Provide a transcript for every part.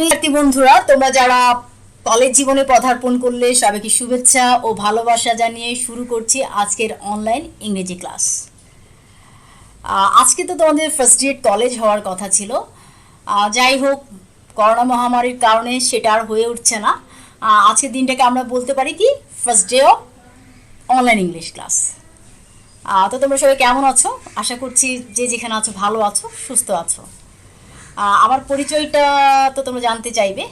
শিক্ষার্থী বন্ধুরা, তোমরা যারা কলেজ জীবনে পদার্পণ করলে সবাইকে শুভেচ্ছা ও ভালোবাসা জানিয়ে শুরু করছি আজকের অনলাইন ইংরেজি ক্লাস। আজকে তো তোমাদের ফার্স্ট ডে কলেজ হওয়ার কথা ছিল। যাই হোক, করোনা মহামারীর কারণে সেটা আর হয়ে উঠছে না। আজকের দিনটাকে আমরা বলতে পারি কি first day of online English class. তো তোমরা সবাই কেমন আছো? আশা করছি যে যেখানে আছো ভালো আছো, সুস্থ আছো। আমার পরিচয়টা তো তোমরা জানতে চাইবে।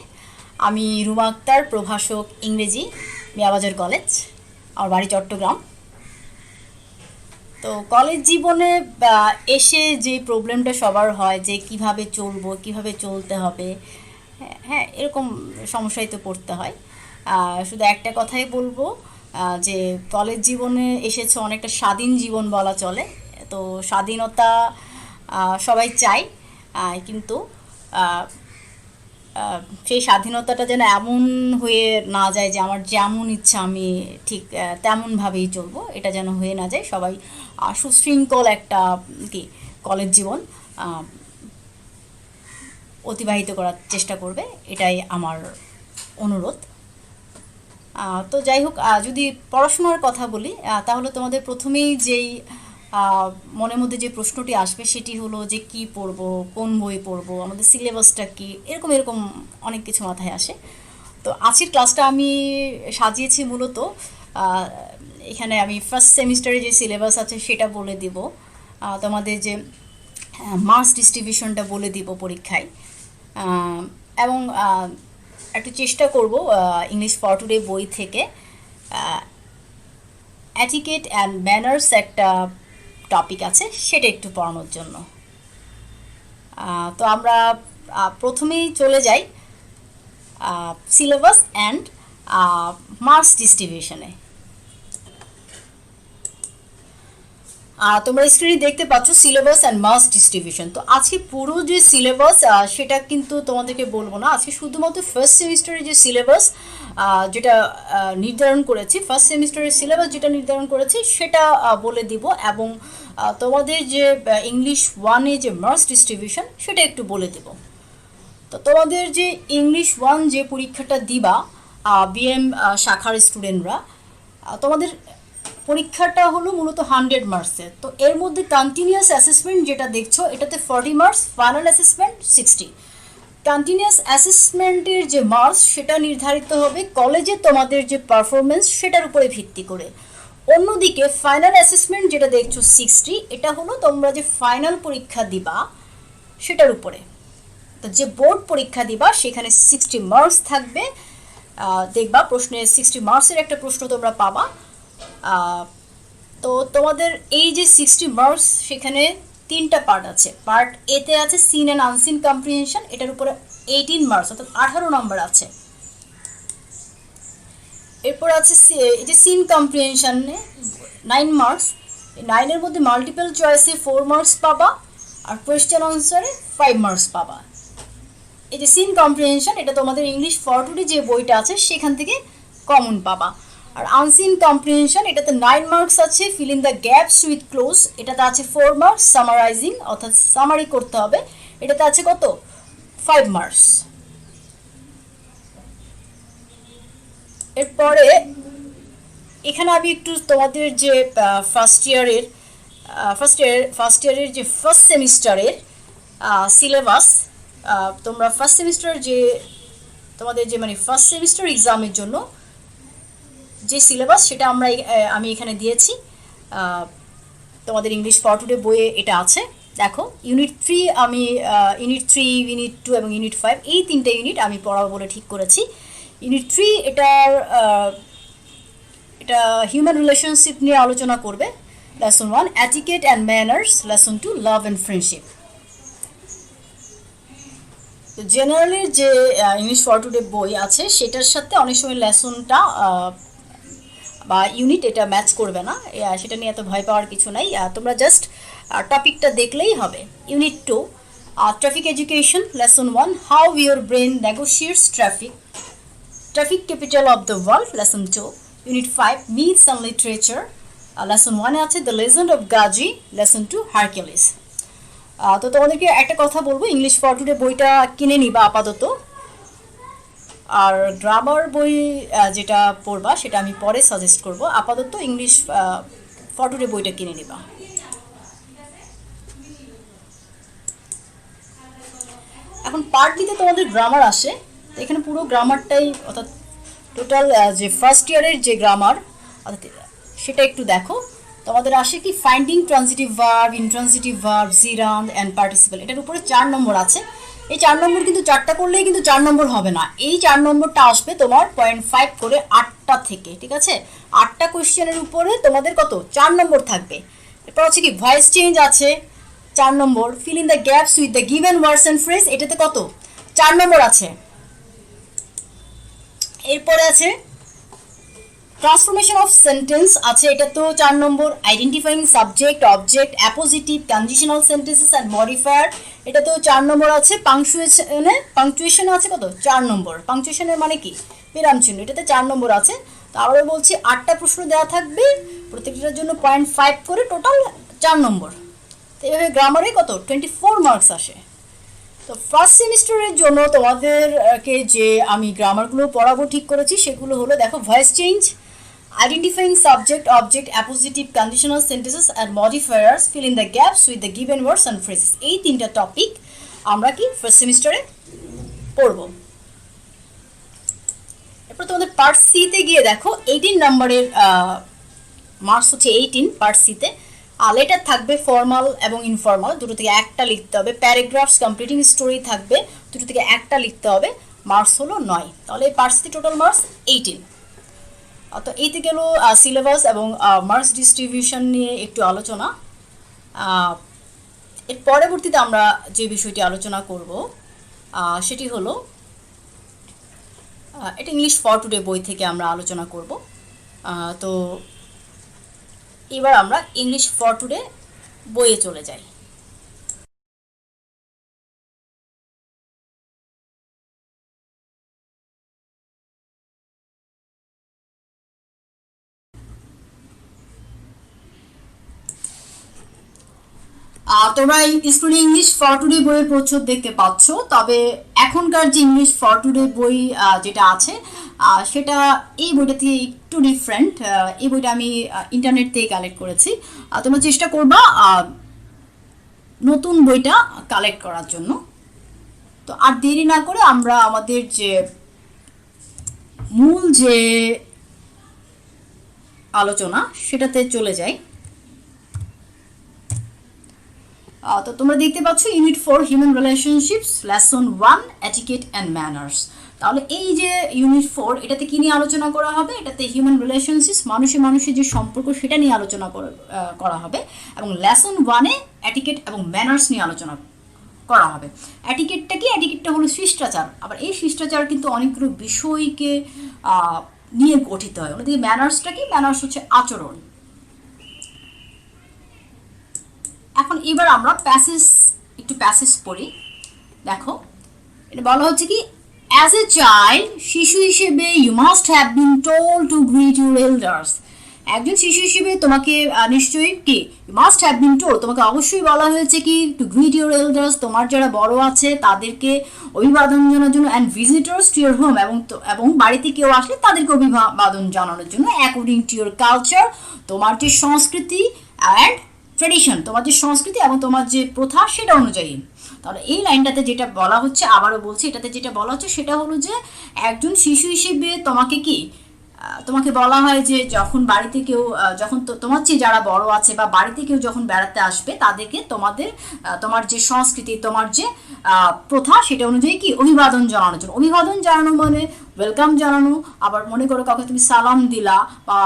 আমি রুমা আক্তার, প্রভাষক ইংরেজি, মিয়াবাজার কলেজ, আমার বাড়ি চট্টগ্রাম। তো কলেজ জীবনে এসে যে প্রবলেমটা সবার হয় যে কিভাবে চলবো, কিভাবে চলতে হবে, হ্যাঁ এরকম সমস্যায় তো পড়তে হয়। শুধু একটা কথাই বলবো, যে কলেজ জীবনে এসেছে অনেকটা স্বাধীন জীবন বলা চলে। তো স্বাধীনতা সবাই চায়, কিন্তু আহ, সেই স্বাধীনতাটা যেন এমন হয়ে না যায় যে আমার যেমন ইচ্ছা আমি ঠিক তেমনভাবেই চলবো, এটা যেন হয়ে না যায়। সবাই সুশৃঙ্খল একটা কি কলেজ জীবন অতিবাহিত করার চেষ্টা করবে, এটাই আমার অনুরোধ। তো যাই হোক, যদি পড়াশোনার কথা বলি, তাহলে তোমাদের প্রথমেই যেই মনের মধ্যে যে প্রশ্নটি আসবে সেটি হলো যে কি পড়বো, কোন বই পড়বো, আমাদের সিলেবাসটা কি, এরকম এরকম অনেক কিছু মাথায় আসে। তো আজকের ক্লাসটা আমি সাজিয়েছি মূলত, আহ, এখানে আমি ফার্স্ট সেমিস্টারে যে সিলেবাস আছে সেটা বলে দিব, তোমাদের যে মার্কস ডিস্ট্রিবিউশনটা বলে দিব পরীক্ষায়, এবং একটু চেষ্টা করব ইংলিশ ফর টুডে বই থেকে অ্যাটিকেট অ্যান্ড ম্যানার্স একটা টপিক আছে সেটা একটু পড়ানোর জন্য। তো আমরা প্রথমেই চলে যাই সিলেবাস অ্যান্ড মার্কস ডিস্ট্রিবিউশনে। তোমরা স্ক্রিনে দেখতে পাচ্ছ সিলেবাস অ্যান্ড মার্কস ডিস্ট্রিবিউশন। তো আজকে পুরো যে সিলেবাস সেটা কিন্তু তোমাদেরকে বলবো না, আজকে শুধুমাত্র ফার্স্ট সেমিস্টারের যে সিলেবাস যেটা নির্ধারণ করেছি, ফার্স্ট সেমিস্টারের সিলেবাস যেটা নির্ধারণ করেছি সেটা বলে দিব, এবং তোমাদের যে ইংলিশ ওয়ানে যে মার্কস ডিস্ট্রিবিউশন সেটা একটু বলে দেব। তো তোমাদের যে ইংলিশ ওয়ান যে পরীক্ষাটা দিবা বিএম শাখার স্টুডেন্টরা, তোমাদের পরীক্ষাটা হলো মূলত 100 মার্কসের। তো এর মধ্যে কন্টিনিউয়াস অ্যাসেসমেন্ট যেটা দেখছো এটাতে 40 মার্কস, ফাইনাল অ্যাসেসমেন্ট 60। কন্টিনিউয়াস অ্যাসেসমেন্টের যে মার্কস সেটা নির্ধারিত হবে কলেজে তোমাদের যে পারফরমেন্স সেটার উপরে ভিত্তি করে। অন্যদিকে ফাইনাল অ্যাসেসমেন্ট যেটা দেখছো 60, এটা হলো তোমরা যে ফাইনাল পরীক্ষা দিবা সেটার উপরে। তো যে বোর্ড পরীক্ষা দিবা সেখানে 60 মার্কস থাকবে। দেখবা প্রশ্নে 60 মার্কসের একটা প্রশ্ন তোমরা পাবা। তো তোমাদের এই যে 60 মার্কস, সেখানে তিনটা পার্ট আছে। পার্ট এতে আছে সিন অ্যান্ড আনসিন কম্প্রিহেনশন, এটার উপরে 18 মার্কস অর্থাৎ 18 নম্বর আছে। এরপর আছে এই যে সিন কম্প্রিহেনশনে 9 মার্কস, 9-এর মধ্যে মাল্টিপল চয়েসে 4 মার্কস পাবা, আর কোয়েশ্চেন আনসারে 5 মার্কস পাবা। এই যে সিন কম্প্রিহেনশন এটা তোমাদের ইংলিশ ফর টুডে যে বইটা আছে সেখান থেকে কমন পাবা। আর আনসিন কম্প্রিহেনশন এটাতে 9 মার্কস আছে, feel in the gaps with close, এটাতে আছে 4 মার্কস, সামারাইজিং অর্থাৎ সামারি করতে হবে, এটাতে আছে কত 5 মার্কস। এরপরে এখানে আমি একটু তোমাদের যে ফার্স্ট ইয়ারের যে ফার্স্ট সেমিস্টারের সিলেবাস, তোমরা ফার্স্ট সেমিস্টার যে তোমাদের যে মানে ফার্স্ট সেমিস্টার এক্সামের জন্য যে সিলেবাস সেটা আমি এখানে দিয়েছি। তোমাদের ইংলিশ ফর টুডে বইয়ে এটা আছে। দেখো ইউনিট 3 আমি ইউনিট 3, ইউনিট 2 এবং ইউনিট 5 এই তিনটে ইউনিট আমি পড়াবো বলে ঠিক করেছি। ইউনিট 3 এটা হিউম্যান রিলেশনশিপ নিয়ে আলোচনা করবে। Lesson 1 etiquette and manners, lesson 2 love and friendship. তো জেনারেলের যে ইংলিশ ফর টুডে বই আছে সেটার সাথে অনেক সময় লেসনটা বা ইউনিট এটা ম্যাচ করবে না, সেটা নিয়ে এত ভয় পাওয়ার কিছু নাই। তোমরা জাস্ট টপিকটা দেখলেই হবে। Unit 2 traffic education, lesson 1 how your brain negotiates traffic, traffic capital of the world, lesson 2। Unit 5 myths and literature, lesson 1 আছে the legend of Gazi, lesson 2 Hercules. তো তোমাদেরকে একটা কথা বলবো, ইংলিশ ফর টুডে বইটা কিনে নিবা আপাতত, আর গ্রামার বই যেটা পড়বা সেটা আমি পরে সাজেস্ট করব, আপাতত ইংলিশ ফর টুডে বইটা কিনে নিবা। এখন পার্ট বিতে তোমাদের গ্রামার আসে, তো এখানে পুরো গ্রামারটাই অর্থাৎ টোটাল যে ফার্স্ট ইয়ারের যে গ্রামার অর্থাৎ সেটা একটু দেখো। তোমাদের আসে কি finding transitive verb, intransitive verb, জিরান্ড and participle, এটার উপরে 4 নম্বর আছে। এই 4 নম্বর কিন্তু 4টা করলেই কিন্তু 4 নম্বর হবে না, এই 4 নম্বরটা আসবে তোমার 0.5 করে 8টা থেকে, ঠিক আছে? 8টা কোয়েশ্চেনের উপরে তোমাদের কত 4 নম্বর থাকবে। এরপর হচ্ছে কি ভয়েস চেঞ্জ আছে 4 number, fill in the gaps with the given words and phrase, এটাতে কত 4 নম্বর আছে। এরপরে আছে ট্রান্সফরমেশন অফ সেন্টেন্স আছে, এটা তো 4 number. Identifying subject, object, appositive, conditional sentences and modifier, এটা তো 4 নম্বর আছে। পাংচুয়েশন আছে কত 4 নম্বর। পাংচুয়েশনের মানে কি বিরাম চিহ্ন, এটাতে 4 নম্বর আছে। তো আবারও বলছি 8টা প্রশ্ন দেওয়া থাকবে, প্রত্যেকটার জন্য 0.5 করে, টোটাল 4 নম্বর। তো এইভাবে গ্রামারে কত 24 মার্কস আসে। তো ফার্স্ট সেমিস্টারের জন্য তোমাদেরকে যে আমি গ্রামারগুলো পড়াবো ঠিক করেছি সেগুলো হলো, দেখো voice change, identifying subject, object, appositive, conditional sentences and modifiers, feel in the gaps with the given words and phrases, এই 3টা টপিক আমরা কি ফার্স্ট সেমিস্টারে পড়বো। এরপর তোমাদের পার্ট সিতে গিয়ে দেখো 18 নম্বরের মার্কস হচ্ছে 18 পার্ট সিতে। লেটার থাকবে ফর্মাল এবং ইনফর্মাল, দুটো থেকে একটা লিখতে হবে। প্যারাগ্রাফস, কমপ্লিটিং স্টোরি থাকবে, দুটো থেকে একটা লিখতে হবে। মার্কস হলো 9, তাহলে এই পার্ট সিতে টোটাল মার্কস 18। তো এইতে গেল সিলেবাস এবং মার্কস ডিস্ট্রিবিউশন নিয়ে একটু আলোচনা। এর পরবর্তীতে আমরা যে বিষয়টি আলোচনা করব সেটি হলো, এটা ইংলিশ ফর টুডে বই থেকে আমরা আলোচনা করব। তো এবার আমরা ইংলিশ ফর টুডে বইয়ে চলে যাই। তোমরা স্কুলে ইংলিশ ফর টুডে বইয়ের প্রচ্ছদ দেখতে পাচ্ছ, তবে এখনকার যে ইংলিশ ফর টুডে বই যেটা আছে সেটা এই বইটা থেকে একটু ডিফারেন্ট। এই বইটা আমি ইন্টারনেট থেকে কালেক্ট করেছি। তোমরা চেষ্টা করবা নতুন বইটা কালেক্ট করার জন্য। তো আর দেরি না করে আমরা আমাদের যে মূল যে আলোচনা সেটাতে চলে যাই। তো তোমরা দেখতে পাচ্ছ unit 4 human relationships, lesson 1 etiquette and manners. তাহলে এই যে ইউনিট 4 এটাতে কি নিয়ে আলোচনা করা হবে, এটাতে হিউম্যান রিলেশনশিপস, মানুষের যে সম্পর্ক সেটা নিয়ে আলোচনা করা হবে, এবং লেসন 1-এ এটিকেট এবং ম্যানার্স নিয়ে আলোচনা করা হবে। এটিকেটটা কি, এটিকেটটা হলো শিষ্টাচার। আবার এই শিষ্টাচার কিন্তু অনেকগুলো বিষয়কে নিয়ে গঠিত হয়। অন্যদিকে ম্যানার্সটা কি, ম্যানার্স হচ্ছে আচরণ। এখন এবার আমরা একটু প্যাসেজ পড়ি। দেখো এটা বলা হচ্ছে কি, অ্যাজ এ চাইল্ড, শিশু হিসেবে you must have been told to greet your elders. একজন শিশু হিসেবে তোমাকে নিশ্চয়ই কি you must have been told, তোমাকে অবশ্যই বলা হয়েছে কি টু গ্রিট ইউর এল্ডার্স, তোমার যারা বড় আছে তাদেরকে অভিবাদন জানানোর জন্য, and visitors to your home, এবং বাড়িতে কেউ আসলে তাদেরকে অভিবাদন জানানোর জন্য, অ্যাকর্ডিং টু ইউর কালচার, তোমার যে সংস্কৃতি, অ্যান্ড ট্রেডিশন, তোমার যে সংস্কৃতি এবং তোমার যে প্রথা সেটা অনুযায়ী। তাহলে এই লাইনটাতে যেটা বলা হচ্ছে, আবারও বলছি, এটাতে যেটা বলা হচ্ছে সেটা হলো যে একজন শিশু হিসেবে তোমাকে কি তোমাকে বলা হয় যে যখন বাড়িতে কেউ, যখন তোমার চেয়ে যারা বড় আছে বা বাড়িতে কেউ যখন বেড়াতে আসবে তাদেরকে তোমার যে সংস্কৃতি, তোমার যে প্রথা সেটা অনুযায়ী কি অভিবাদন জানানোর জন্য। অভিবাদন জানানো মানে ওয়েলকাম জানানো। আবার মনে করো কাউকে তুমি সালাম দিলা, বা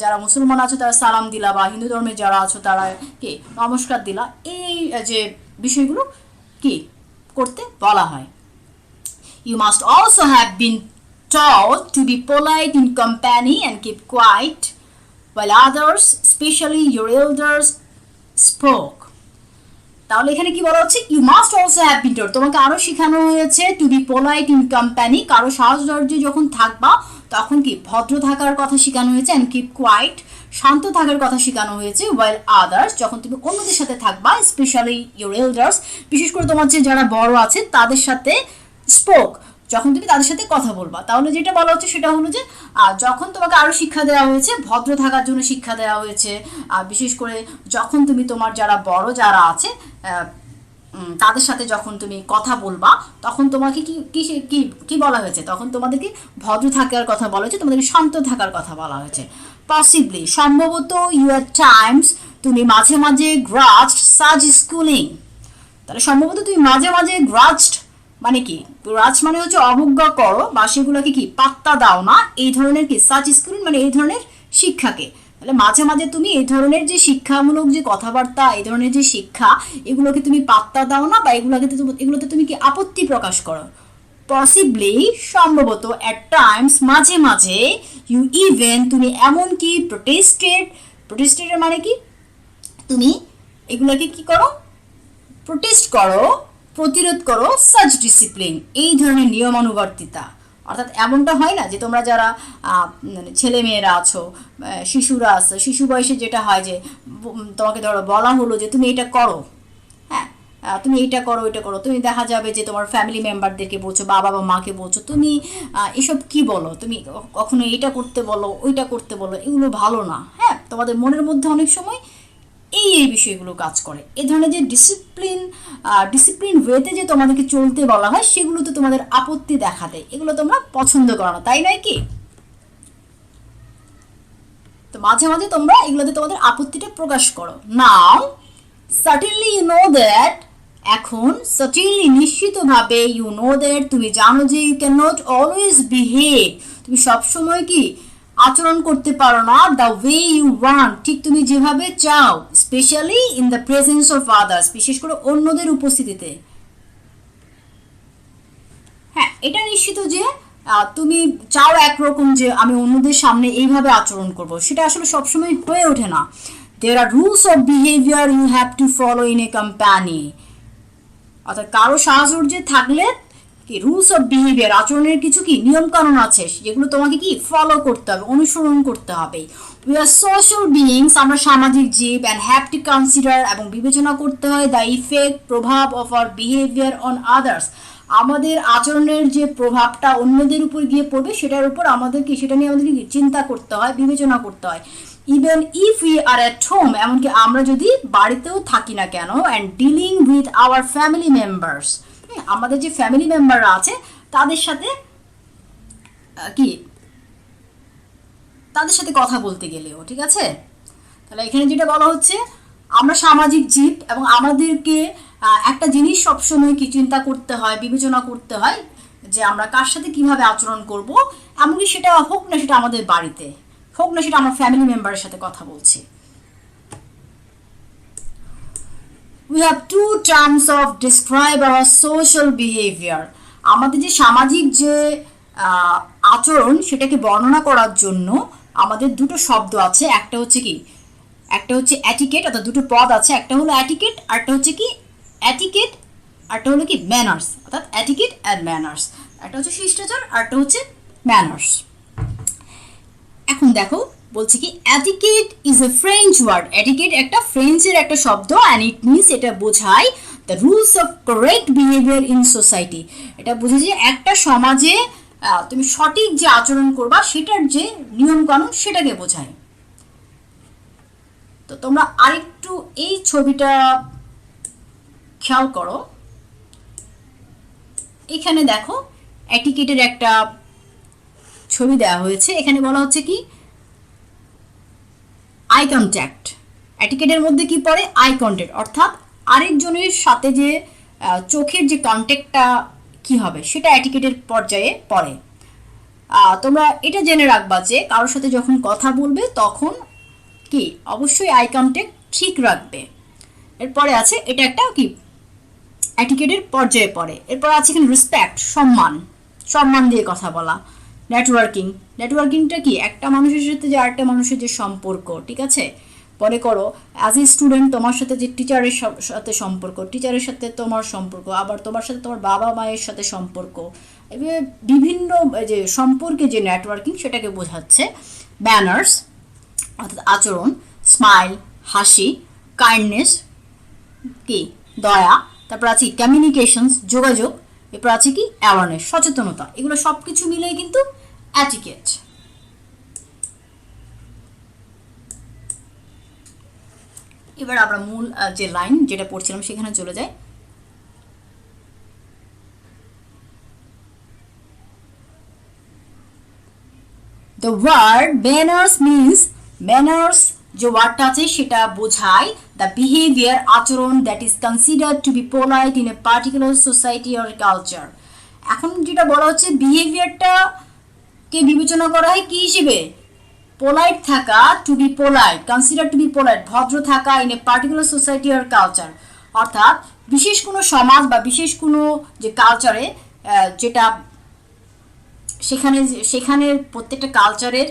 যারা মুসলমান আছো তারা সালাম দিলা, বা হিন্দু ধর্মে যারা আছো তারা কি নমস্কার দিলা, এই যে বিষয়গুলো কি করতে বলা হয়। You must also have been taught to be polite in company and keep quiet while others, especially your elders, spoke. তাহলে এখানে কি বলা হচ্ছে, you must also have been told, তোমাকে আরো শেখানো হয়েছে to be polite in company, কারো সাহচর্যে যখন থাকবা তখন কি ভদ্র থাকার কথা শেখানো হয়েছে, অ্যান্ড কিপ কোয়াইট, শান্ত থাকার কথা শেখানো হয়েছে, ওয়াইল আদার্স, যখন তুমি অন্যদের সাথে থাকবা, স্পেশালি ইউর এল্ডার্স, বিশেষ করে তোমার যে যারা বড় আছে তাদের সাথে, স্পোক, যখন তুমি তাদের সাথে কথা বলবা। তাহলে যেটা বলা হচ্ছে সেটা হলো যে যখন তোমাকে আরও শিক্ষা দেওয়া হয়েছে, ভদ্র থাকার জন্য শিক্ষা দেওয়া হয়েছে, বিশেষ করে যখন তুমি তোমার যারা বড় যারা আছে তাদের সাথে যখন তুমি কথা বলবা, তখন তোমাকে কি কি কি কি বলা হয়েছে, তখন তোমাদেরকে ভদ্র থাকার কথা বলা হয়েছে, তোমাদেরকে শান্ত থাকার কথা বলা হয়েছে। পসিবলি, সম্ভবত, ইউ আর টাইমস, তুমি মাঝে মাঝে গ্রাস্ট সাচ স্কুলিং। তাহলে সম্ভবত তুমি মাঝে মাঝে গ্রাস্ট মানে কি, গ্রাস্ট মানে হচ্ছে অবজ্ঞা করো বা সেগুলোকে কি পাত্তা দাও না, এই ধরনের কি সাচ স্কুলিং মানে এই ধরনের শিক্ষাকে। তাহলে মাঝে মাঝে তুমি এই ধরনের যে শিক্ষামূলক যে কথাবার্তা, এই ধরনের যে শিক্ষা, এগুলোকে তুমি পাত্তা দাও না বা এগুলোতে তুমি কি আপত্তি প্রকাশ করো। পসিবলি, সম্ভবত, অ্যাট টাইমস, মাঝে মাঝে, ইউ ইভেন, তুমি এমনকি প্রোটেস্টেড মানে কি, তুমি এগুলোকে কি করো, প্রোটেস্ট করো, প্রতিরোধ করো, সাচ ডিসিপ্লিন, এই ধরনের নিয়মানুবর্তিতা। অর্থাৎ এমনটা হয় না যে তোমরা যারা ছেলে মেয়েরা আছো, শিশুরা আছো, শিশু বয়সে যেটা হয় যে তোমাকে ধরো বলা হলো যে তুমি এটা করো, হ্যাঁ তুমি এইটা করো ওইটা করো, তুমি দেখা যাবে যে তোমার ফ্যামিলি মেম্বারদেরকে বলছো, বাবা বা মাকে বলছো, তুমি এসব কি বলো, তুমি কখনো এটা করতে বলো ওইটা করতে বলো, এগুলো ভালো না। হ্যাঁ, তোমাদের মনের মধ্যে অনেক সময় এই বিষয়গুলো কাজ করে। এই ধরনের যে ডিসিপ্লিন ওয়েতে যে তোমাদেরকে চলতে বলা হয়, সেগুলোতে তোমাদের আপত্তি দেখা দেয়, এগুলো তোমরা পছন্দ করো না, তাই নয় কি? তো মাঝে মাঝে তোমরা এগুলোতে তোমাদের আপত্তিটা প্রকাশ করো। Now certainly you know that, এখন সার্টেনলি নিশ্চিতভাবে, ইউ নো দ্যাট তুমি জানো যে, you can not always behave, তুমি সবসময় কি আচরণ করতে পারো না, দ্য ওয়ে ইউ ওয়ান্ট, ঠিক তুমি যেভাবে চাও, specially in the presence of others, বিশেষ করে অন্যদের উপস্থিতিতে। হ্যাঁ, এটা নিশ্চিত যে তুমি চাও একরকম যে আমি অন্যদের সামনে এইভাবে আচরণ করব, সেটা আসলে সবসময় হয়ে ওঠে না। There are rules of behaviour you have to follow in a company, অর্থাৎ কারো সাহচর্যে থাকলে কি রুলস অফ বিহেভিয়ার, আচরণের কিছু কি নিয়ম কানুন আছে, যেগুলো তোমাকে কি ফলো করতে হবে, অনুসরণ করতে হবে। উই আর সোশ্যাল বিইংস, আমরা সামাজিক জীব, অ্যান্ড হ্যাভ টু কনসিডার, এবং বিবেচনা করতে হয়, দ্য ইফেক্ট, প্রভাব, of our behaviour on others, আমাদের আচরণের যে প্রভাবটা অন্যদের উপর গিয়ে পড়বে, সেটার উপর আমাদেরকে, সেটা নিয়ে আমাদেরকে চিন্তা করতে হয়, বিবেচনা করতে হয়। Even if we are at home, এমনকি আমরা যদি বাড়িতেও থাকি না কেন, and dealing with our family members, আমাদের যে ফ্যামিলি মেম্বাররা আছে তাদের সাথে কি, তাদের সাথে কথা বলতে গেলেও, ঠিক আছে? তাহলে এখানে যেটা বলা হচ্ছে, আমরা সামাজিক জীব এবং আমাদেরকে একটা জিনিস সবসময় কি চিন্তা করতে হয়, বিবেচনা করতে হয় যে আমরা কার সাথে কিভাবে আচরণ করব, এমনকি সেটা হোক না সেটা আমাদের বাড়িতে, হোক না সেটা আমার ফ্যামিলি মেম্বারের সাথে কথা বলছি। We have two terms of describe our social behavior, আমাদের যে সামাজিক যে আচরণ সেটাকে বর্ণনা করার জন্য আমাদের দুটো শব্দ আছে। একটা হচ্ছে কি, একটা হচ্ছে অ্যাটিকেট, অর্থাৎ দুটো পদ আছে, একটা হলো অ্যাটিকেট, আরটা হচ্ছে কি অ্যাটিকেট, আরটা হলো কি ম্যানার্স, অর্থাৎ অ্যাটিকেট অ্যান্ড ম্যানার্স। একটা হচ্ছে শিষ্টাচার, আরটা হচ্ছে ম্যানার্স। এখন দেখো বলছে কি, etiquette is a French word, etiquette একটা ফ্রেঞ্চের একটা শব্দ, অ্যান্ড ইট মিনস, এটা বোঝায় the rules of correct behaviour in society, এটা বোঝায় যে একটা সমাজে তুমি সঠিক যে আচরণ করবা সেটার যে নিয়ম কানুন সেটাকে বোঝায়। তো তোমরা আরেকটু এই ছবিটা খেয়াল করো, এখানে দেখো অ্যাটিকেটের একটা ছবি দেওয়া হয়েছে। এখানে বলা হচ্ছে কি, আই কন্ট্যাক্ট, অ্যাটিকেটের মধ্যে কি পড়ে, আই কন্ট্যাক্ট, অর্থাৎ আরেকজনের সাথে যে চোখের যে কন্ট্যাক্টটা কি হবে সেটা অ্যাটিকেটের পর্যায়ে পড়ে। তোমরা এটা জেনে রাখবা যে কারোর সাথে যখন কথা বলবে তখন কি অবশ্যই আই কন্ট্যাক্ট ঠিক রাখবে। এরপরে আছে, এটা একটা কি অ্যাটিকেটের পর্যায়ে পড়ে। এরপর আছে এখানে রেসপেক্ট, সম্মান দিয়ে কথা বলা। নেটওয়ার্কিংটা কি, একটা মানুষের সাথে যে আরেকটা মানুষের যে সম্পর্ক, ঠিক আছে? পরে করো অ্যাজ এ স্টুডেন্ট, তোমার সাথে যে টিচারের সাথে সম্পর্ক, টিচারের সাথে তোমার সম্পর্ক, আবার তোমার সাথে তোমার বাবা মায়ের সাথে সম্পর্ক, বিভিন্ন যে সম্পর্কে যে নেটওয়ার্কিং সেটাকে বোঝাচ্ছে। ম্যানার্স অর্থাৎ আচরণ, স্মাইল হাসি, কাইন্ডনেস কি দয়া, তারপর আছে কমিউনিকেশনস যোগাযোগ, এরপর আছে কি অ্যাওয়ারনেস, সচেতনতা, এগুলো সব কিছু মিলেই কিন্তু অ্যাটিকেট। এবার আমরা মূল যে লাইন যেটা পড়ছিলাম সেখানে চলে যাই। The word manners means manners যে ওয়ার্ডটা আছে সেটা বোঝায় দ্য বিহেভিয়ার, আচরণ that is considered two be polite in a particular society or culture. এখন যেটা বলা হচ্ছে বিহেভিয়ারটা কে বিবেচনা করা হয় কি হিসেবে, পোলাইট থাকা, to be polite, consider to be polite, ভদ্র থাকা in a particular society or culture, অর্থাৎ বিশেষ কোনো সমাজ বা বিশেষ কোনো যে কালচারে যেটা সেখানের প্রত্যেকটা কালচারের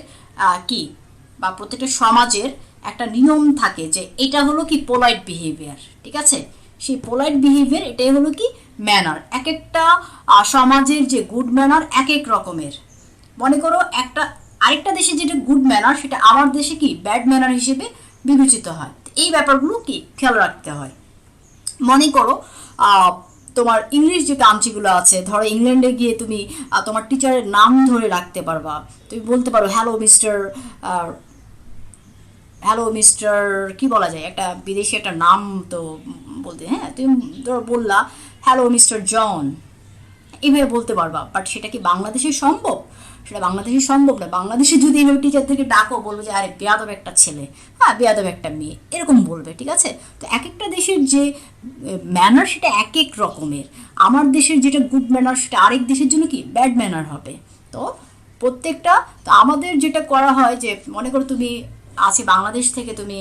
কি বা প্রত্যেকটা সমাজের একটা নিয়ম থাকে যে এটা হলো কি পোলাইট বিহেভিয়ার, ঠিক আছে। সেই পোলাইট বিহেভিয়ার এটাই হলো কি ম্যানার। এক একটা সমাজের যে গুড ম্যানার এক এক রকমের। মনে করো আরেকটা দেশে যেটা গুড ম্যানার সেটা আমার দেশে কি ব্যাড ম্যানার হিসেবে বিবেচিত হয়। এই ব্যাপারগুলো কি খেয়াল রাখতে হয়। মনে করো তোমার ইংলিশ যে কান্ট্রিগুলো আছে, ধরো ইংল্যান্ডে গিয়ে তুমি তোমার টিচারের নাম ধরে রাখতে পারবা, তুমি বলতে পারো হ্যালো মিস্টার কি বলা যায়, একটা বিদেশি একটা নাম তো বলতে, হ্যাঁ তুমি ধরো বললা হ্যালো মিস্টার জন, এইভাবে বলতে পারবা। বাট সেটা কি বাংলাদেশে সম্ভব? সেটা বাংলাদেশে সম্ভব না। বাংলাদেশে যদি এইভাবে টিচারদেরকে ডাকো, বলবো যে আরে বেয়াদব একটা ছেলে, হ্যাঁ বেয়াদব একটা মেয়ে, এরকম বলবে, ঠিক আছে। তো এক একটা দেশের যে ম্যানার সেটা এক এক রকমের। আমার দেশের যেটা গুড ম্যানার সেটা আরেক দেশের জন্য কি ব্যাড ম্যানার হবে। তো প্রত্যেকটা, তো আমাদের যেটা করা হয় যে মনে করো তুমি আছে বাংলাদেশ থেকে তুমি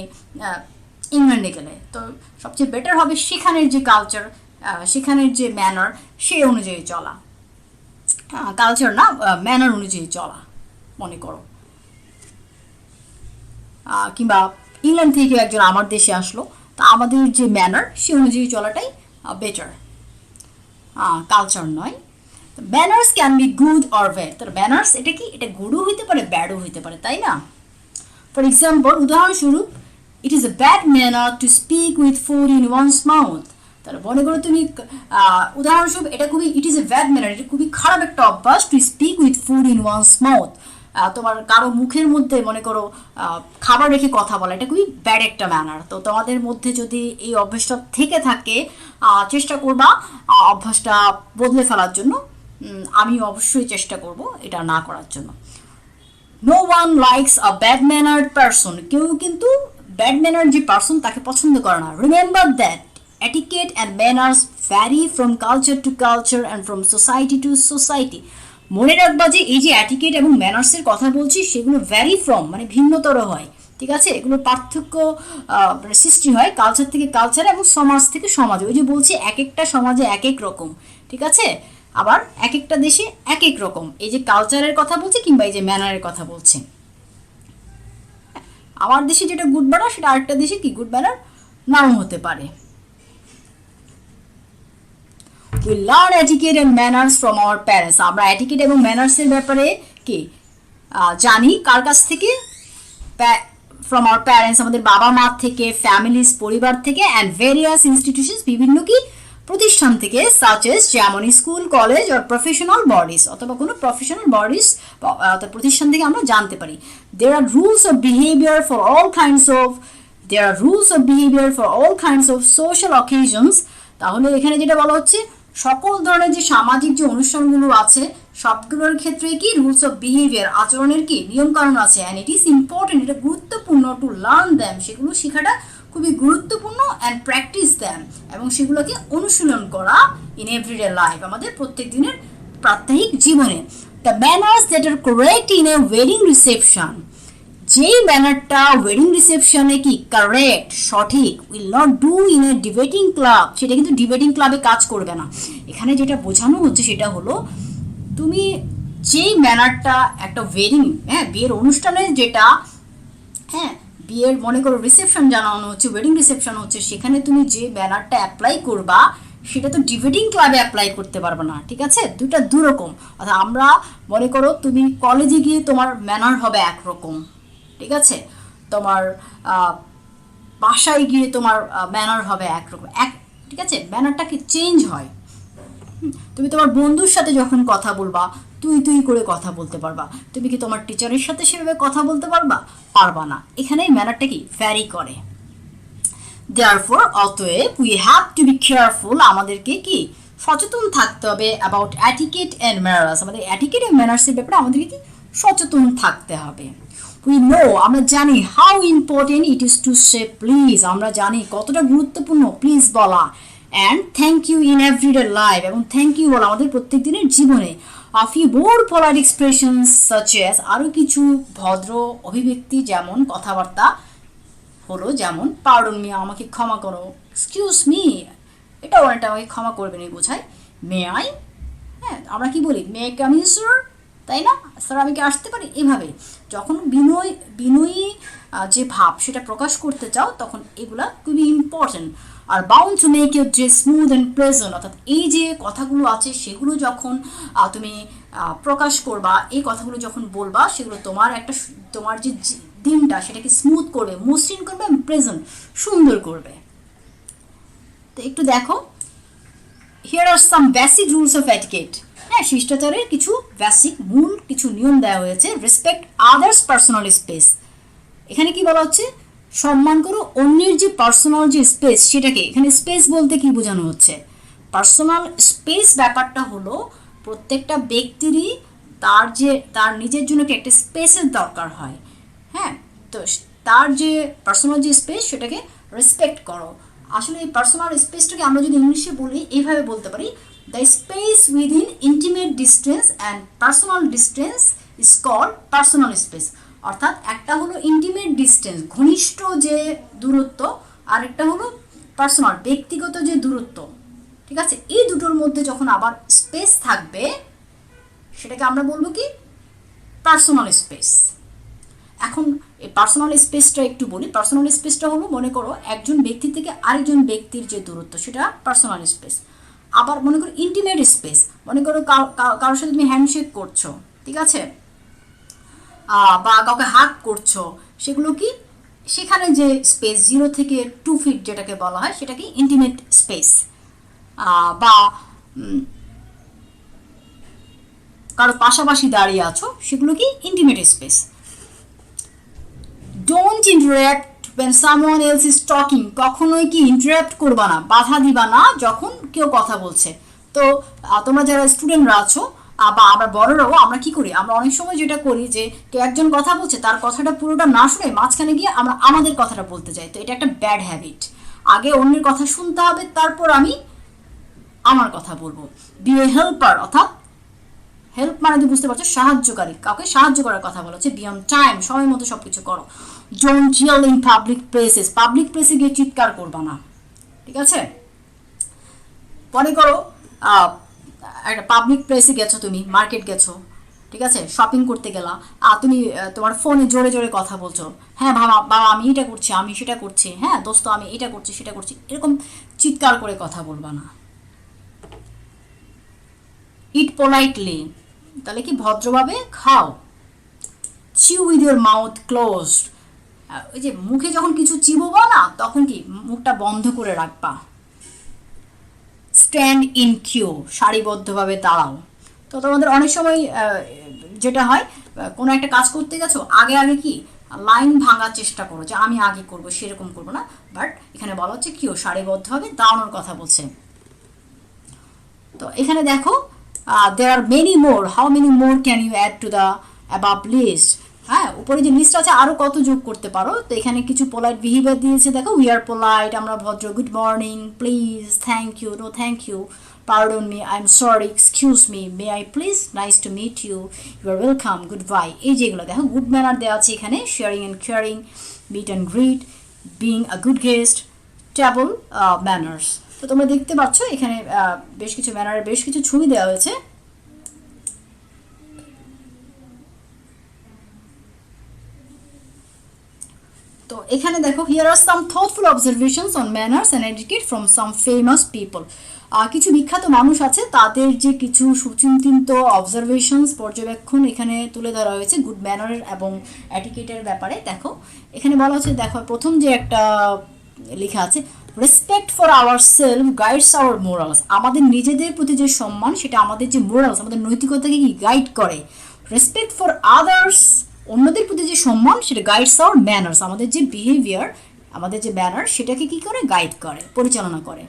ইংল্যান্ডে গেলে, তো সবচেয়ে বেটার হবে সেখানের যে কালচার, সেখানের যে ম্যানার সেই অনুযায়ী চলা, কালচার না ম্যানার অনুযায়ী চলা। মনে করো কিংবা ইংল্যান্ড থেকে একজন আমার দেশে আসলো, তা আমাদের যে ম্যানার সে অনুযায়ী চলাটাই বেটার, কালচার নয়। Manners can be good or bad. তার ম্যানার্স এটা কি, এটা গুডও হইতে পারে ব্যাডও হইতে পারে, তাই না। ফর এক্সাম্পল, উদাহরণস্বরূপ, it is a bad manner to speak with food in one's mouth. তাহলে মনে করো তুমি উদাহরণস্বরূপ এটা খুবই, it is a bad manner, এটা খুবই খারাপ একটা অভ্যাস to speak with food in one's mouth. তোমার কারো মুখের মধ্যে মনে করো খাবার রেখে কথা বলা, এটা খুবই ব্যাড একটা ম্যানার। তো তোমাদের মধ্যে যদি এই অভ্যাসটা থেকে থাকে, চেষ্টা করবা অভ্যাসটা বদলে ফেলার জন্য। আমি অবশ্যই চেষ্টা করব এটা না করার জন্য। No one likes a bad mannered person. কেউ কিন্তু ব্যাড ম্যানার্ড যে পারসন তাকে পছন্দ করে না। Remember that etiquette and manners vary from culture to culture and from society to society. মনে রাখবা যে এই যে অ্যাটিকেট এবং ম্যানার্সের কথা বলছি সেগুলো ভ্যারি ফ্রম মানে ভিন্নতর হয়, ঠিক আছে। এগুলো পার্থক্য সৃষ্টি হয় কালচার থেকে কালচারে এবং সমাজ থেকে সমাজে। ওই যে বলছি এক একটা সমাজে এক এক রকম, ঠিক আছে, আবার এক একটা দেশে এক এক রকম। এই যে কালচারের কথা বলছি কিংবা এই যে ম্যানারের কথা বলছি, আমার দেশে যেটা গুড ম্যানার সেটা আরেকটা দেশে কি গুড ম্যানার নাও হতে পারে। We learn etiquette and manners from our parents. আমরা etiquette এবং manners এর ব্যাপারে কি জানি কার কাছ থেকে? from our parents, আমাদের বাবা মা থেকে, families পরিবার থেকে, and various institutions বিভিন্ন কি প্রতিষ্ঠান থেকে, such as যেমন school, college or professional bodies, অথবা কোনো professional bodies প্রতিষ্ঠান থেকে আমরা জানতে পারি। There are rules of behavior for all kinds of social occasions. তাহলে এখানে যেটা বলা হচ্ছে সকল ধরনের যে সামাজিক যে অনুষ্ঠানগুলো আছে সবগুলোর ক্ষেত্রে কি রুলস অফ বিহেভিয়ার, আচরণের কি নিয়ম কানুন আছে। অ্যান্ড ইট ইজ ইম্পর্টেন্ট, এটা গুরুত্বপূর্ণ টু লার্ন দ্যাম, সেগুলো শেখাটা খুবই গুরুত্বপূর্ণ, অ্যান্ড প্র্যাকটিস দ্যাম, এবং সেগুলোকে অনুশীলন করা ইন এভরিডে লাইফ, আমাদের প্রত্যেক দিনের প্রাত্যহিক জীবনে। The manners that are correct in a wedding reception, যেই ব্যানারটা ওয়েডিং রিসেপশনে কি কারেক্ট সঠিক, will not do in a debating club, সেটা কিন্তু ডিবেটিং ক্লাবে কাজ করবে না। এখানে যেটা বোঝানো হচ্ছে সেটা হলো তুমি যেই ম্যানারটা একটা ওয়েডিং, হ্যাঁ বিয়ের অনুষ্ঠানে যেটা, হ্যাঁ বিয়ের মনে করো রিসেপশন জানানো হচ্ছে, ওয়েডিং রিসেপশন হচ্ছে, সেখানে তুমি যে ব্যানারটা অ্যাপ্লাই করবা সেটা তো ডিবেটিং ক্লাবে অ্যাপ্লাই করতে পারবে না, ঠিক আছে। দুইটা দুরকম। অর্থাৎ আমরা মনে করো তুমি কলেজে গিয়ে তোমার ম্যানার হবে একরকম, ঠিক আছে, তোমার বাসায় গিয়ে তোমার ম্যানার হবে একরকম, ঠিক আছে, ম্যানারটা কি চেঞ্জ হয়। তো তুমি তোমার বন্ধুর সাথে যখন কথা বলবা তুই তুই করে কথা বলতে পারবা, তুমি কি তোমার টিচারের সাথে সেভাবে কথা বলতে পারবা? পারবা না। এখানে ম্যানারটা কি ভ্যারি করে। দেয়ারফর অতএব we have to be careful, আমাদেরকে কি সচেতন থাকতে হবে অ্যাবাউট অ্যাটিকেট অ্যান্ড ম্যানার্স, আমাদের অ্যাটিকেট অ্যান্ড ম্যানার্সের ব্যাপারে আমাদেরকে কি সচেতন থাকতে হবে। উই নো, আমরা জানি how important it is to say please, আমরা জানি কতটা গুরুত্বপূর্ণ প্লিজ বলা, and thank you in everyday life, এবং থ্যাংক ইউ বলা আমাদের প্রত্যেক দিনের জীবনে। A few more polite expressions such as, আরও কিছু ভদ্র অভিব্যক্তি যেমন কথাবার্তা হলো যেমন পার্ডন মি, আমাকে ক্ষমা করো, এক্সকিউজ মি, এটাও অনেকটা আমাকে ক্ষমা করবেন এই বোঝায়। মে আই, হ্যাঁ আমরা কি বলি মে কাম ইন স্যার, তাই না, স্যার আমি কি আসতে পারি, এভাবে যখন বিনয়ী যে ভাব সেটা প্রকাশ করতে চাও তখন এগুলা খুবই important. Are bound to make your dress smooth and pleasant, অর্থাৎ এই যে কথাগুলো আছে সেগুলো যখন তুমি প্রকাশ করবা, এই কথাগুলো যখন বলবা সেগুলো তোমার যে দিনটা সেটাকে স্মুথ করবে, মসৃণ করবে এবং প্রেজেন্ট সুন্দর করবে। তো একটু দেখো, here are some basic rules of etiquette, হ্যাঁ শিষ্টাচারের কিছু বেসিক মূল কিছু নিয়ম দেওয়া হয়েছে। রেসপেক্ট আদার্স পার্সোনাল স্পেস, এখানে কি বলা হচ্ছে, সম্মান করো অন্যের যে পার্সোনাল যে স্পেস সেটাকে, এখানে স্পেস বলতে কি বোঝানো হচ্ছে, পার্সোনাল স্পেস ব্যাপারটা হলো প্রত্যেকটা ব্যক্তিরই তার নিজের জন্য কি একটা স্পেসের দরকার হয়, হ্যাঁ, তো তার যে পার্সোনাল যে স্পেস সেটাকে রেসপেক্ট করো। আসলে এই পার্সোনাল স্পেসটাকে আমরা যদি ইংলিশে বলি এইভাবে বলতে পারি, the space within intimate distance and personal distance is called personal space. অর্থাৎ একটা হলো ইন্টিমেট ডিস্টেন্স ঘনিষ্ঠ যে দূরত্ব, আর একটা হলো পার্সোনাল ব্যক্তিগত যে দূরত্ব, ঠিক আছে, এই দুটোর মধ্যে যখন আবার স্পেস থাকবে সেটাকে আমরা বলবো কি পার্সোনাল স্পেস। এখন এই পার্সোনাল স্পেসটা একটু বলি, পার্সোনাল স্পেসটা হলো মনে করো একজন ব্যক্তি থেকে আরেকজন ব্যক্তির যে দূরত্ব সেটা পার্সোনাল স্পেস। আবার মনে করো ইন্টিমেট স্পেস, মনে করো কারোর সাথে তুমি হ্যান্ডশেক করছো, ঠিক আছে, বা কাউকে হাগ করছো, সেগুলো কি সেখানে যে স্পেস 0 থেকে 2 ফিট যেটাকে বলা হয় সেটা কি ইন্টিমেট স্পেস। বা কারো পাশাপাশি দাঁড়িয়ে আছো সেগুলো কি intimate space. Don't interrupt when someone else is talking, কখনোই কি ইন্টারাপ্ট করবা না, বাধা দিবা না যখন কেউ কথা বলছে। তো তোমরা যারা স্টুডেন্টরা আছো বা আমরা বড়রাও আমরা কি করি, আমরা অনেক সময় যেটা করি যে কেউ একজন কথা বলছে তার কথাটা পুরোটা না শুনে মাঝখানে গিয়ে আমরা আমাদের কথাটা বলতে যাই, তো এটা একটা ব্যাড হ্যাবিট। আগে অন্যের কথা শুনতে হবে তারপর আমি আমার কথা বলবো। বি এ হেল্পার, অর্থাৎ হেল্প মানে তুমি বুঝতে পারছো সাহায্যকারী, কাউকে সাহায্য করার কথা বলা হচ্ছে। বি অন টাইম, সময় মতো সব কিছু করো। Don't Yale in public places, public প্লেসে গিয়ে চিৎকার করবা না, ঠিক আছে। পরে করো একটা পাবলিক প্লেসে গেছো, তুমি মার্কেট গেছো, ঠিক আছে, শপিং করতে গেলা, তুমি তোমার ফোনে জোরে জোরে কথা বলছো, হ্যাঁ বাবা আমি এটা করছি, আমি সেটা করছি, হ্যাঁ দোস্ত আমি এটা করছি সেটা করছি, এরকম চিৎকার করে কথা বলবা না। ইট পোলাইটলি, তাহলে কি ভদ্রভাবে খাও। চিউ উইথ ইউর মাউথ ক্লোজড, ওই যে মুখে যখন কিছু চিবোবা না তখন কি মুখটা বন্ধ করে রাখবা। স্ট্যান্ড ইন কিউ, সারিবদ্ধভাবে দাঁড়াও। তো তোমাদের অনেক সময় যেটা হয় কোনো একটা কাজ করতে গেছো আগে আগে কি লাইন ভাঙার চেষ্টা করো যে আমি আগে করব, সেরকম করবো না, বাট এখানে বলা হচ্ছে কিউ সারিবদ্ধভাবে দাঁড়ানোর কথা বলছে। তো এখানে দেখো there are many more, how many more can you add to the above list, হ্যাঁ উপরে যে লিস্ট আছে আরও কত যোগ করতে পারো। তো এখানে কিছু পোলাইট বিহেভিয়ার দিয়েছে, দেখো উই আর পোলাইট, আমরা ভদ্র, good morning, please, thank you, no thank you, pardon me, I am sorry, excuse me, may I please, nice to meet you, you are welcome, goodbye, এই যেগুলো দেখো good manner দেওয়া আছে এখানে। Sharing and caring, meet and greet, being a good guest, table manners. তো তোমরা দেখতে পাচ্ছ এখানে বেশ কিছু ম্যানারের বেশ কিছু ছবি দেওয়া হয়েছে। তো এখানে দেখো here are some thoughtful observations on manners and etiquette from some famous people, কিছু বিখ্যাত মানুষ আছে তাদের যে কিছু সুচিন্তিত অবজারভেশনস পর্যবেক্ষণ এখানে তুলে ধরা হয়েছে গুড ম্যানারের এবং অ্যাটিকেটের ব্যাপারে। দেখো এখানে বলা হচ্ছে, দেখো প্রথম যে একটা লেখা আছে, respect for our self guides our morals, আমাদের নিজেদের প্রতি যে সম্মান সেটা আমাদের যে মোরালস আমাদের নৈতিকতাকে কি গাইড করে। রেসপেক্ট ফর আদার্স, অন্যদের প্রতি যে সম্মান সেটা গাইডস আওয়ার ম্যানার্স, আমাদের যে বিহেভিয়ার আমাদের যে ম্যানার সেটাকে কি করে গাইড করে, পরিচালনা করে।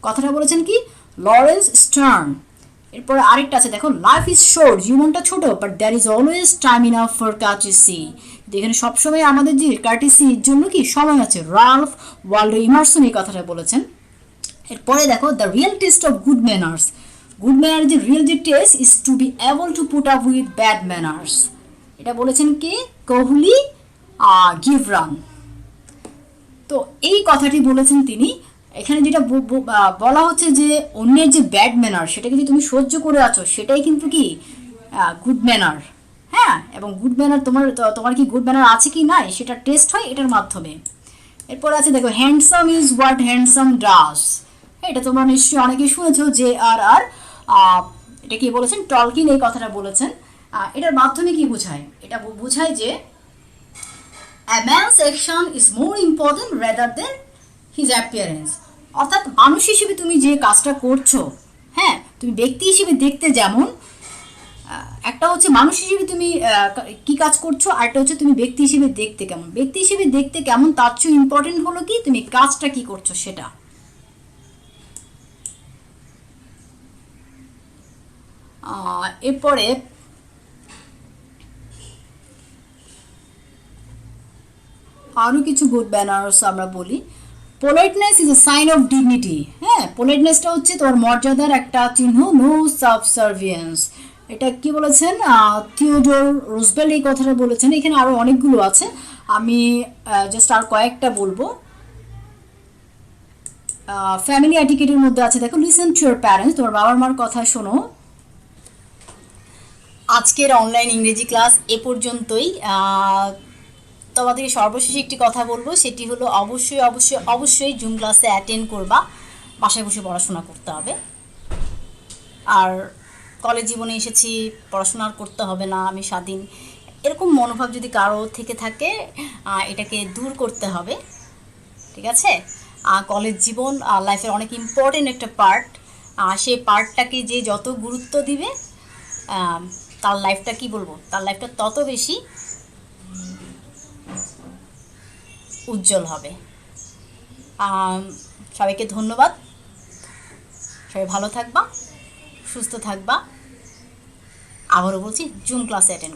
কথাটা বলেছেন কি লরেন্স স্টার্ন। এরপরে আরেকটা আছে দেখো, লাইফ ইজ শর্ট, জীবনটা ছোট, but there is always time enough for courtesy, এখানে সবসময় আমাদের যে কার্টেসির জন্য কি সময় আছে। রালফ ওয়ালডো ইমারসন এই কথাটা বলেছেন। এরপরে দেখো, the real test of good manners, good manner যে রিয়েল যে test is to be able to put up with bad manners, এটা বলেছেন কি কোহলি গিভরান। তো এই কথাটি বলেছেন তিনি। এখানে যেটা বলা হচ্ছে যে অন্যের যে ব্যাড ম্যানার সেটাকে যদি তুমি সহ্য করে আছো সেটাই কিন্তু কি গুড ম্যানার। হ্যাঁ, এবং গুড ম্যানার তোমার কি গুড ম্যানার আছে কি নাই সেটা টেস্ট হয় এটার মাধ্যমে। এরপর আছে দেখো, হ্যান্ডসাম ইজ হোয়াট হ্যান্ডসাম ডাস, এটা তোমরা নিশ্চয়ই অনেকেই শুনেছো। JRR এটা কি বলেছেন, টলকিন এই কথাটা বলেছেন। এটার মাধ্যমে কি বোঝায়, এটা বোঝায় যে a man's action is more important rather than his appearance, অর্থাৎ মানুষ হিসেবে তুমি যে কাজটা করছো, হ্যাঁ তুমি ব্যক্তি হিসেবে দেখতে যেমন, একটা হচ্ছে মানুষ হিসেবে তুমি কি কাজ করছো, আর একটা হচ্ছে তুমি ব্যক্তি হিসেবে দেখতে কেমন। ব্যক্তি হিসেবে দেখতে কেমন তার চেয়ে ইম্পর্টেন্ট হলো কি তুমি কাজটা কি করছো সেটা। এরপরে আরও কিছু গুড ম্যানার্স আমরা বলি। Politeness is a sign of dignity, হ্যাঁ পোলাইটনেসটা হচ্ছে তোমার মর্যাদার একটা চিহ্ন। নো সাবসার্ভিয়েন্স, এটা কি বলেছেন থিওডোর রুজভেল্ট এই কথাটা বলেছেন। এখানে আরও অনেকগুলো আছে, আমি জাস্ট আর কয়েকটা বলবো। ফ্যামিলি অ্যাটিকেটের মধ্যে আছে দেখো, লিসেন টু ইউর প্যারেন্টস, তোমার বাবা মার কথা শোনো। আজকের অনলাইন ইংরেজি ক্লাস এ পর্যন্তই। তোমাদেরকে সর্বশেষে একটি কথা বলবো, সেটি হলো অবশ্যই অবশ্যই অবশ্যই জুম ক্লাসে অ্যাটেন্ড করবা, বাসায় বসে পড়াশোনা করতে হবে। আর কলেজ জীবনে এসেছি পড়াশোনা আর করতে হবে না, আমি স্বাধীন, এরকম মনোভাব যদি কারো থেকে থাকে এটাকে দূর করতে হবে, ঠিক আছে। কলেজ জীবন লাইফের অনেক ইম্পর্টেন্ট একটা পার্ট, সেই পার্টটাকে যে যত গুরুত্ব দিবে তার লাইফটা কি বলবো, তার লাইফটা তত বেশি উজ্জ্বল হবে। সবাইকে ধন্যবাদ, সবাই ভালো থাকবা, সুস্থ থাকবা। আবারও বলছি জুম ক্লাসে অ্যাটেন্ড